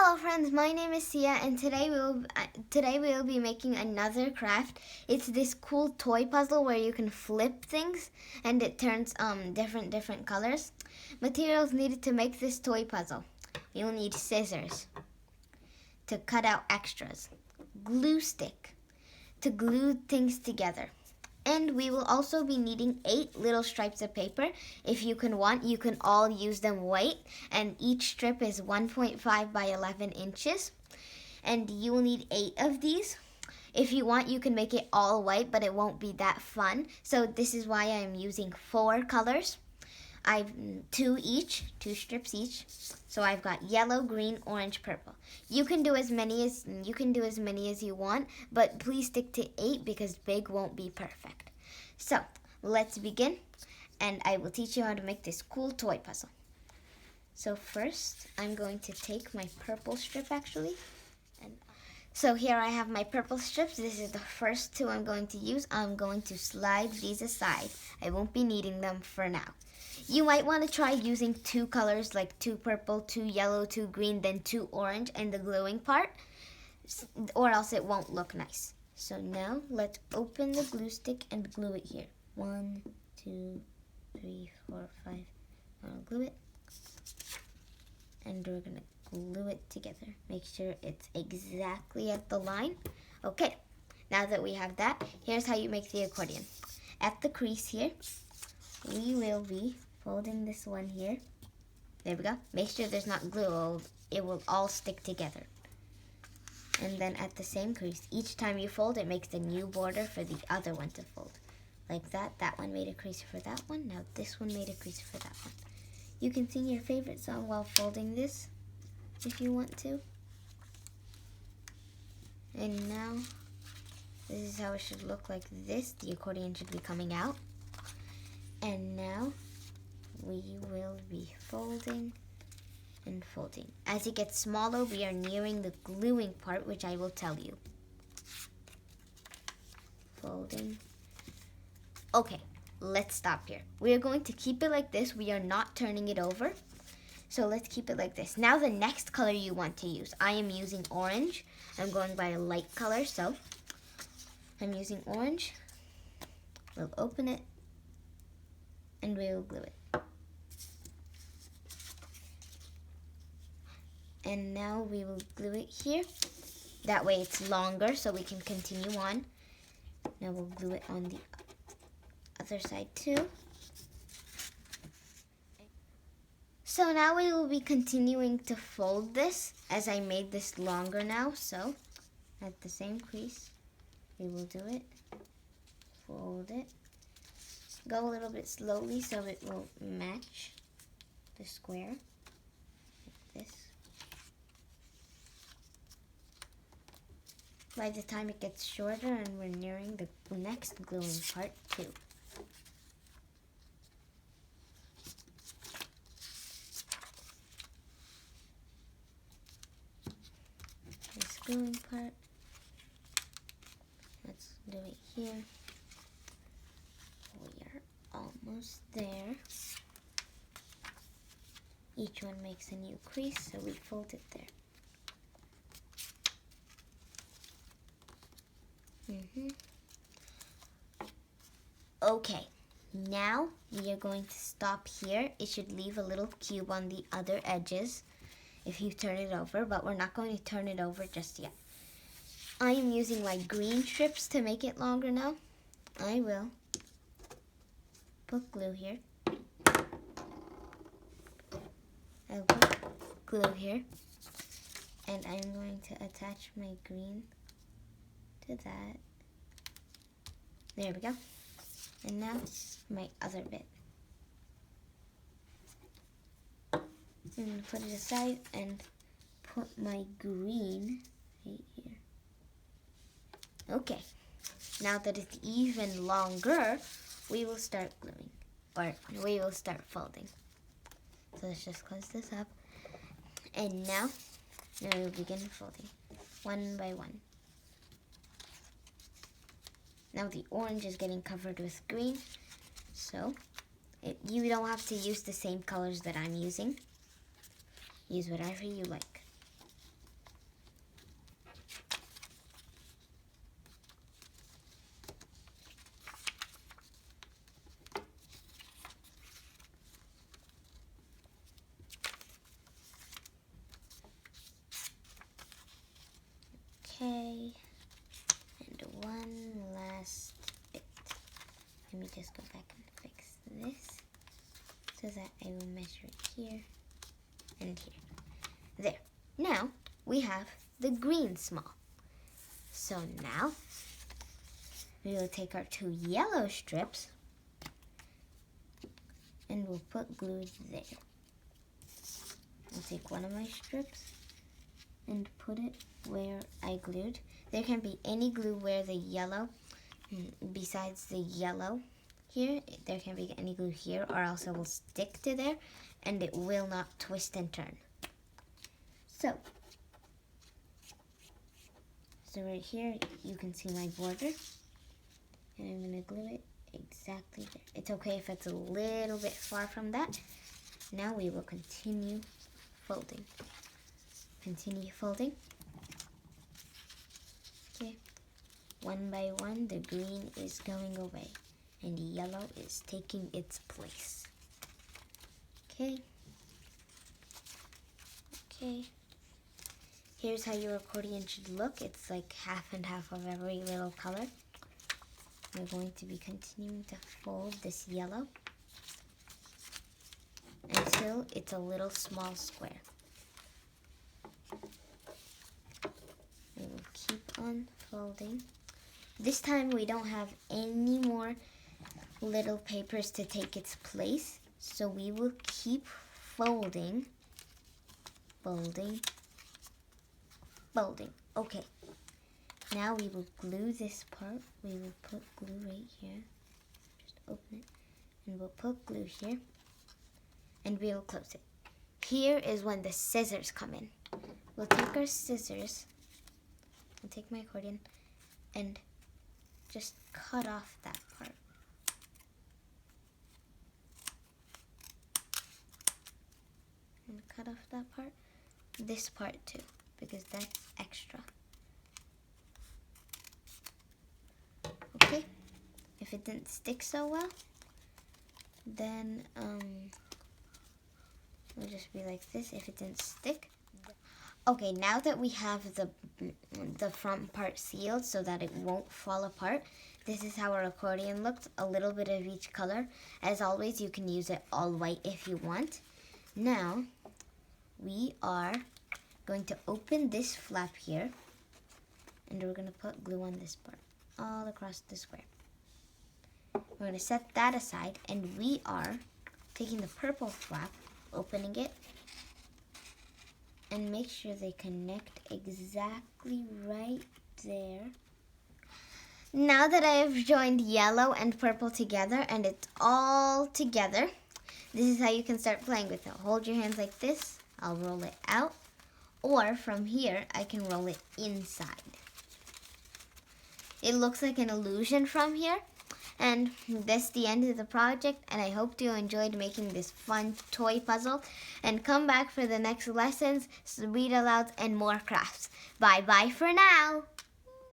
Hello friends, my name is Sia and today we will be making another craft. It's this cool toy puzzle where you can flip things and it turns different colors. Materials needed to make this toy puzzle. You'll need scissors to cut out extras, glue stick to glue things together. And we will also be needing 8 little stripes of paper. If you can all use them white. And each strip is 1.5 by 11 inches. And you will need 8 of these. If you want, you can make it all white, but it won't be that fun. So this is why I'm using 4 colors. I've 2 strips each. So I've got yellow, green, orange, purple. You can do as many as you want, but please stick to 8 because big won't be perfect. So let's begin, and I will teach you how to make this cool toy puzzle. So first, I'm going to take my purple strip so here I have my purple strips. This is the first 2 I'm going to use. I'm going to slide these aside. I won't be needing them for now. You might want to try using 2 colors, like 2 purple, 2 yellow, 2 green, then 2 orange in the gluing part, or else it won't look nice. So now let's open the glue stick and glue it here. 1, 2, 3, 4, 5. I'll glue it. And we're gonna glue it together. Make sure it's exactly at the line. Okay, now that we have that, here's how you make the accordion. At the crease here, we will be folding this one here. There we go. Make sure there's not glue. It will all stick together. And then at the same crease, each time you fold, it makes a new border for the other one to fold. Like that. That one made a crease for that one. Now this one made a crease for that one. You can sing your favorite song while folding this, if you want to. And now, this is how it should look like this. The accordion should be coming out. And now, we will be folding and folding. As it gets smaller, we are nearing the gluing part, which I will tell you. Folding. Okay, let's stop here. We are going to keep it like this. We are not turning it over. So let's keep it like this. Now the next color you want to use. I am using orange. I'm going by a light color, so I'm using orange. We'll open it and we will glue it. And now we will glue it here. That way it's longer so we can continue on. Now we'll glue it on the other side too. So now we will be continuing to fold this as I made this longer now. So at the same crease, we will do it, fold it, go a little bit slowly so it will match the square, like this. By the time it gets shorter and we're nearing the next gluing part too. This gluing part, let's do it here. We are almost there. Each one makes a new crease, so we fold it there. Okay, now we are going to stop here. It should leave a little cube on the other edges if you turn it over, but we're not going to turn it over just yet. I am using my green strips to make it longer now. I will put glue here. I'll put glue here. And I'm going to attach my green to that. There we go. And now my other bit. I'm going to put it aside and put my green right here. Okay. Now that it's even longer, we will start gluing. Or we will start folding. So let's just close this up. And now we will begin folding one by one. Now the orange is getting covered with green, so you don't have to use the same colors that I'm using. Use whatever you like. just go back and fix this so that I will measure it here and here. There. Now we have the green small. So now we will take our 2 yellow strips and we'll put glue there. I'll take one of my strips and put it where I glued. There can be any glue where the yellow, besides the yellow here, there can be any glue here, or else it will stick to there and it will not twist and turn. So right here you can see my border, and I'm going to glue it exactly there. It's okay if it's a little bit far from that. Now we will continue folding. Continue folding. Okay. One by one, the green is going away and yellow is taking its place. Okay. Okay. Here's how your accordion should look. It's like half and half of every little color. We're going to be continuing to fold this yellow until it's a little small square. We will keep on folding. This time we don't have any more little papers to take its place, so we will keep folding, folding, folding. Okay. Now we will glue this part. We will put glue right here. Just open it. And we'll put glue here. And we'll close it. Here is when the scissors come in. We'll take our scissors. I'll take my accordion and just cut off that part. And cut off that part. This part too, because that's extra. Okay, if it didn't stick so well, then it'll just be like this if it didn't stick. Okay, now that we have the front part sealed so that it won't fall apart, this is how our accordion looks, a little bit of each color. As always, you can use it all white if you want. Now, we are going to open this flap here, and we're going to put glue on this part, all across the square. We're going to set that aside, and we are taking the purple flap, opening it, and make sure they connect exactly right there. Now that I have joined yellow and purple together and it's all together, this is how you can start playing with it. Hold your hands like this, I'll roll it out, or from here I can roll it inside. It looks like an illusion from here. And that's the end of the project, and I hope you enjoyed making this fun toy puzzle. And come back for the next lessons, read alouds, and more crafts. Bye-bye for now!